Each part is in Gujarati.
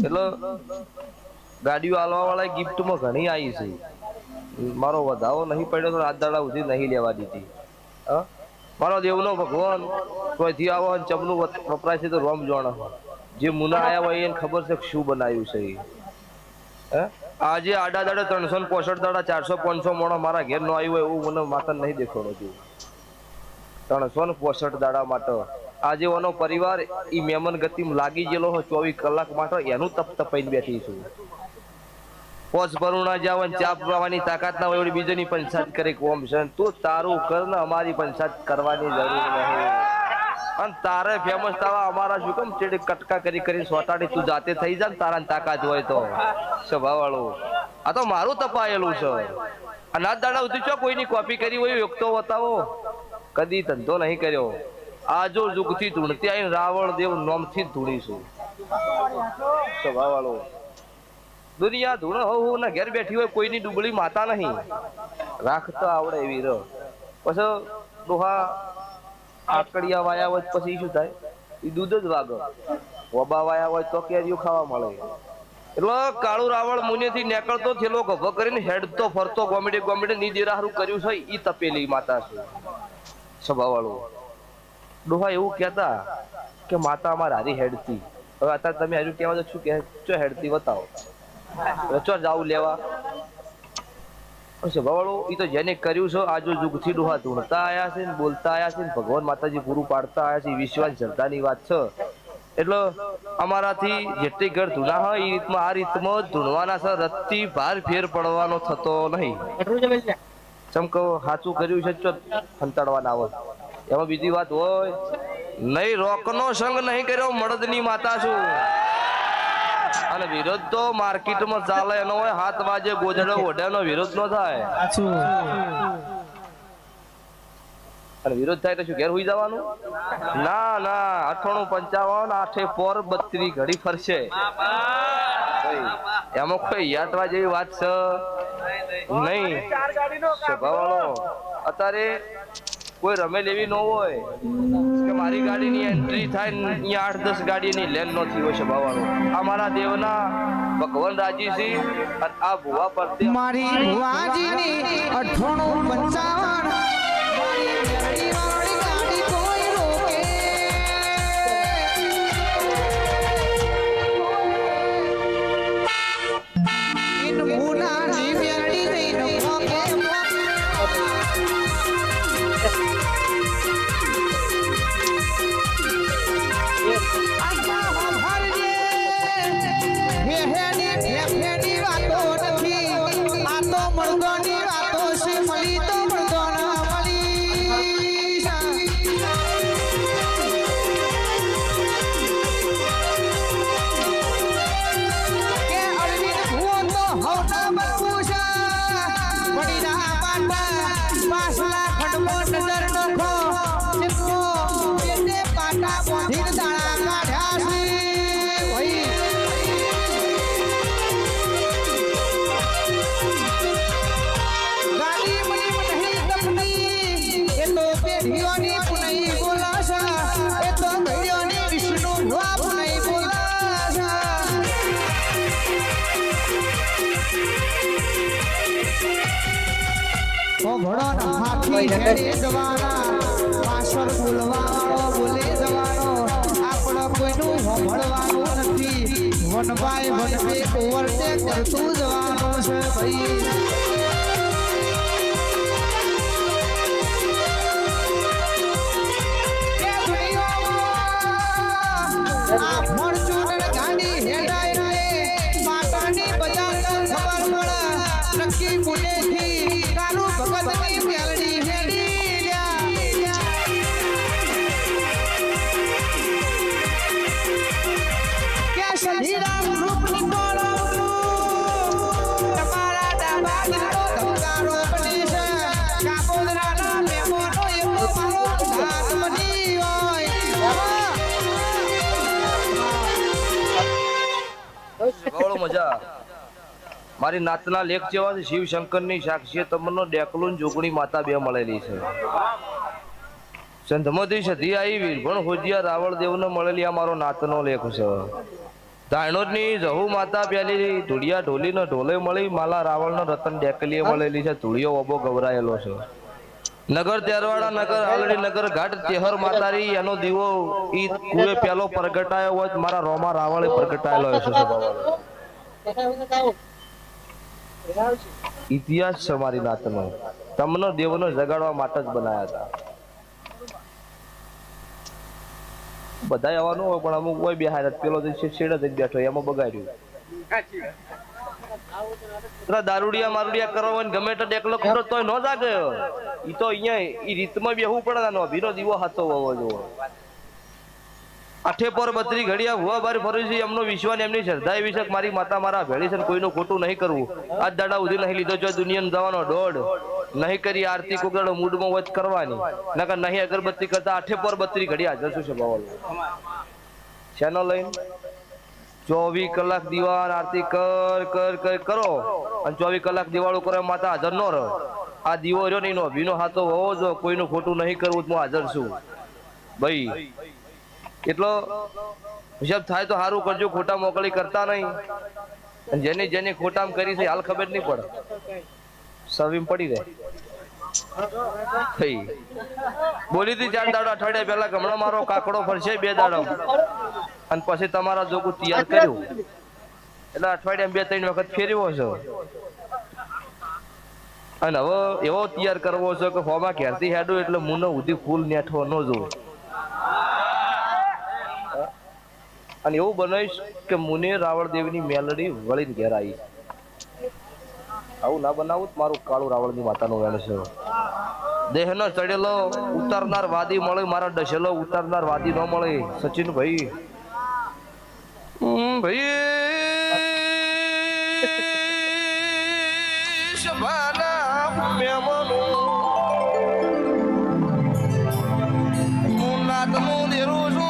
એટલે ગાડીઓ આલવા વાળા ગિફ્ટમાં ઘણી આવી છે. મારો વધાવો નહીં પડ્યો તો રાત દાડા સુધી નહીં લેવા દીધી. મારો દેવનો ભગવાન કોઈથી આવો ચમનું વપરાય છે તો રોમ જોણ. જે મુના આયા હોય એને ખબર છે શું બનાવ્યું છે. આજે આડા દાડે 365 દાડા 400-500 મોણો મારા ઘેર નો આવ્યું હોય એવું મને માતા નહીં દેખાડો. 365 દાડા માટે આજે ઓનો પરિવાર ઈ મહેમાન ગતિ લાગી ગયેલો હોય 24 કલાક માટે એનું તપ તપાઈને બેઠી છું. પોચ ભરુણા જાવ ચા પીવાની તાકાત ના હોય એવડી બીજાની પંચાયત કરે કોમ છે. તું તારું કર ને અમારી પંચાયત કરવાની જરૂર નહીં. અને તારે ફેમસ થવા અમારા શું કેમ ચેડે કટકા કરી સોટાડી તું જાતે થઈ જા ને તારા તાકાત હોય તો સ્વભાવ વાળું. આ તો મારું તપાયેલું છે. અને આ દાડા સુધી છો કોઈની કોપી કરી હોય વ્યક્તો બતાવો. કદી ધંધો નહીં કર્યો. આજો જુગથી ધૂણતી આવીને રાવણ દેવ નોમથી જ ધૂણીશું. સ્વભાવ વાળો દુનિયા ધૂણ હોવું ને ઘેર બેઠી હોય કોઈની ડુબળી માતા નહીં રાખતા આવડે એવી ર. પછી ડોહા આકડિયા વાયા હોય પછી શું થાય? એ દૂધ જ વાગે. વબા વાયા હોય તો કેરીઓ ખાવા મળે. એટલે કાળુ રાવણ મુનેથી નીકળતો થેલો ગભો કરીને હેડતો ફરતો ગોમીડે ની દેરાહરું કર્યું છે ઈ તપેલી માતા છે. સ્વભાવ વાળું ડોહા એવું કહેતા કે માતા અમારે હારી હેડતી. હવે અત્યારે તમે હારું કહેવા તો શું કે ચો હેડતી બતાવો. ચો જાવું લેવા. સ્વભાવ વાળું ઈ તો જેને કર્યું છે આજુ જુગથી ડોહા ધૂણતા આયા છે ને બોલતા આયા છે ને ભગવાન માતાજી પૂરું પાડતા આયા છે. વિશ્વાસ શ્રદ્ધાની વાત છે. એટલે અમારાથી જેટલી ઘર ધૂણા હોય એ રીતમાં આ રીતમાં જ ધૂણવાના છે. રત્તી ભાર ફેર પડવાનો થતો નહીં. ચમકો સાચું કર્યું છે ચો હંતાડવાના આવે. એમાં બીજી વાત હોય નહીં. રોકનો સંગ નહીં કર્યો મળદની માતા છું. અને વિરોધ તો માર્કેટમાં ચાલે એનો હોય 7 વાગે ગોજડો ઓઢાનો વિરોધ ન થાય. અને વિરોધ થાય તો શું ઘેર હોઈ જવાનું? ના ના 98-55 8 પોર 32 ઘડી ફરશે. એમાં કોઈ યાદવા જેવી વાત છે નહીં. સ્વભાવવાળો અત્યારે કોઈ રમેલ એવી ન હોય કે મારી ગાડીની એન્ટ્રી થાય અહીંયા 8-10 ગાડીની લેન નો થઈ હોય. સ્વભાવવાળો આ મારા દેવના ભગવાન રાજી છે. અને આ ભુવા પરથી મારી ભુવાજીની 98-55 પાછળ બોલવાનો બોલે જવાનો આપણો કોઈનું સાંભળવાનું નથી. વન બાય વન બે ઓવરટેક કરતું જવાનું છે ભાઈ. મજા મારી નાતના લેખ જેવા શિવ શંકરની સાક્ષી તમને ડેકલું જોગણી માતા બે મળેલી છે. સંધમતી સધી આવી વીરભણ હોજિયા રાવળ દેવને મળેલી આ મારો નાતનો લેખ છે. ધાણોદની જહુ માતા પેલી ધુડિયા ઢોલીનો ઢોલે મળી માલા રાવણનો રતન ડેકલીએ મળેલી છે. ધુળિયો ઓબો ગવરાયેલો છે. નગર તેરવાડા નગર આલડી નગર ઘાટ તેહર માતારી એનો દીવો ઈ કુએ પેલો પ્રગટાયો હોય મારા રોમા રાવળે પ્રગટાયેલો હશે. ઇતિહાસ છે મારી નાતનો. તમને દેવનો જગાડવા માટે જ બનાયા હતા. બધા આવવાનું હોય પણ અમુક હોય બે હાર પેલો છેડે જ બેઠો એમાં બગાડ્યું. દારૂડિયા મારુડિયા કરવા હોય ગમે તે એકલો ખરો તોય ન જાગે. ઈ તો અહીંયા ઈ રીતમાં બેહવું પડે ને અભીનો દીવો હાથો હોવો જોવો. આઠે પર બત્રી ઘડિયા ભુવા બારી ફરી છે એમનો વિશ્વાસ એમની શ્રદ્ધા એવી છે કે મારી માતા મારા ભેળી છે કોઈનું ખોટું નહીં કરવું. આજ દાડા ઉધી નહીં લીધો જો દુનિયાને જવાનો દોડ નહીં કરી આરતી કોગળો મૂડમાં વચ કરવાની નકર નહીં અગરબત્તી કરતા આઠે પર બત્રી ઘડી હાજર છું છે બાવળ ચેનલ લઈને 24 કલાક દીવાન આરતી કર કર કર કરો અને 24 કલાક દિવાળો કરે માતા હાજર ન રહો. આ દીવો રહ્યો નહીં નો ભીનો હાથો હોવો જો કોઈનું ખોટું નહીં કરવું હું હાજર છું ભાઈ. એટલો હિસાબ થાય તો સારું કરજો. ખોટા મોકલી કરતા નહીં. અને જેને જેને ખોટામ કરી છે હાલ ખબર નહીં પડે સવીમ પડી રહે. બોલી હતી 4 દાડા અઠવાડિયા પહેલા હમણાં મારો કાકડો ફરશે 2 દાડા અને પછી તમારા જોગું તૈયાર કર્યું એટલે અઠવાડિયા 2-3 વખત ફેરવ્યો છો. અને હવે એવો તૈયાર કરવો છે કે હોમાં ઘેરથી હેડું એટલે મુનો ઉધી ફૂલ નેઠો ન જોઉં. અને એવું બનાવીશ કે મુને રાવણ દેવની મેલડી વળીને ઘેર આવી. આવું ના બનાવું મારું કાળું રાવણની માતાનું વેણ છે. દેહનો ચડેલો ઉતારનાર વાદી મળે મારા ડસેલો ઉતારનાર વાદી ન મળે. સચિન ભાઈ ભાઈ સભાના મહેમાનો હું નાતનું દેરું છું.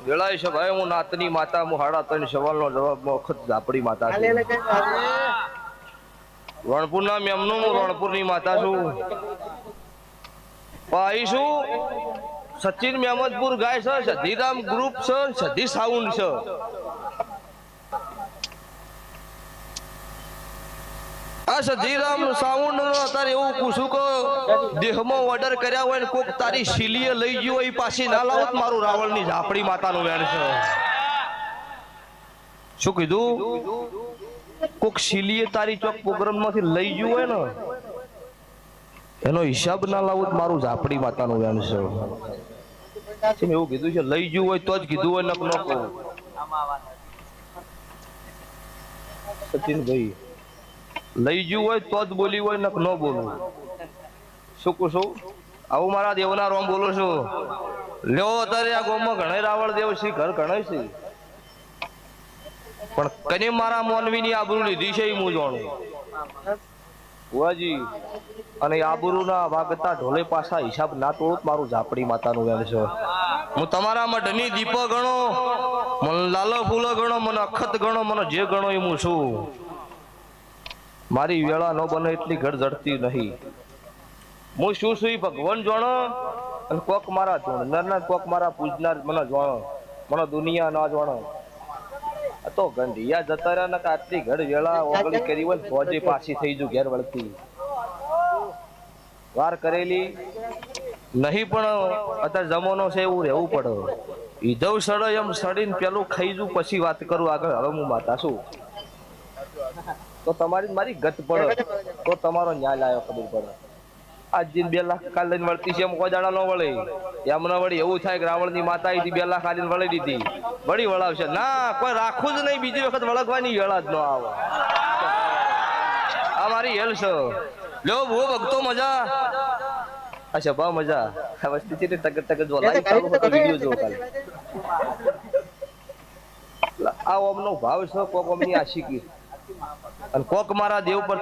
વેળાય છે ભાઈ હું નાતની માતા હું 3.5 સવાલનો જવાબ વખત ઝાપડી માતા છું. રણપુર ના મેમનું હું રણપુરની માતા છું. ભાઈ છું સચિન મહેમદપુર ગાય છે સધીરામ ગ્રુપ છે સધી સાઉન્ડ છે. આ સધીરામ સાઉન્ડ અત્યારે એવું પૂછું કે દેહમાં ઓર્ડર કર્યા હોય ને કોક તારી શીલીએ લઈ ગયો હોય પાછી ના લાવો મારું રાવણની ઝાપડી માતાનું વેણ છે. શું કીધું? કોક શીલીએ તારી ચોક પ્રોગ્રામ માંથી લઈ ગયું હોય ને એનો હિસાબ ના લાવો મારું ઝાપડી માતાનું વેણ છે. એવું કીધું છે લઈ ગયું હોય તો જ કીધું હોય નક ન કહું. સચિનભાઈ લઈ ગયું હોય તો જ બોલી હોય નક ન બોલું. શું કહું છું? આવું મારા દેવના રોમ બોલું છું. લ્યો અત્યારે આ ગામમાં ઘણા રાવળ દેવ છે ઘર ઘણા છે પણ કને મારા મોનવીની આબરૂ લીધી છે હું જાણું બુઆજી. અને આબરૂના વાગતા ઢોલે પાછા હિસાબ ના તોડ મારું ઝાપડી માતાનું વેણ છે. હું તમારા મઢની દીપો ગણો મને લાલો ફૂલો ગણો, મને અખત ગણો, મને જે ગણો એ હું છું. મારી વેળા ન બને એટલી ઘર જડતી નહીં. હું શું છું એ ભગવાન જાણો, અને કોક મારા જોણનાર, કોક મારા પૂજનાર મને જાણો, મને દુનિયા ના જાણો. આ તો ગંઢિયા જતા રહ્યા ને આટલી ઘર વેળા ઓગળી કરી હોય ને ફોજે પાછી થઈ જુ ઘેર વળતી વાર કરેલી નહીં. પણ અત્યારે જમાનો છે એવું રહેવું પડે. ઈધવ સડે એમ સડીને પેલું ખાઈ જુ પછી વાત કરું આગળ. હવે હું માતા છું તો તમારી મારી ગત પડે તો તમારો ન્યાય લાયો ખબર પડે. આજ 2 લાખ કાલ લઈને વળતી છે એમ કોઈ દાડા ન વળે. એમને વળી એવું થાય કે રાવણની માતા હતી 2 લાખ આલીને વળી દીધી, વળી વળાવશે ના. કોઈ રાખવું જ નહીં, બીજી વખત વળગવાની વેળા જ ન આવે. આ મારી હેલ છે. લ્યો ભૂ ભક્તો મજા. અચ્છા બા મજા. આ વસ્તુ છે ટક ટક જો લાઈવ ચાલુ હતો વિડિયો જો કાલે. આ ઓમનો ભાવ છે, કોક ઓમની આશિકી, અને કોક મારા દેવ પર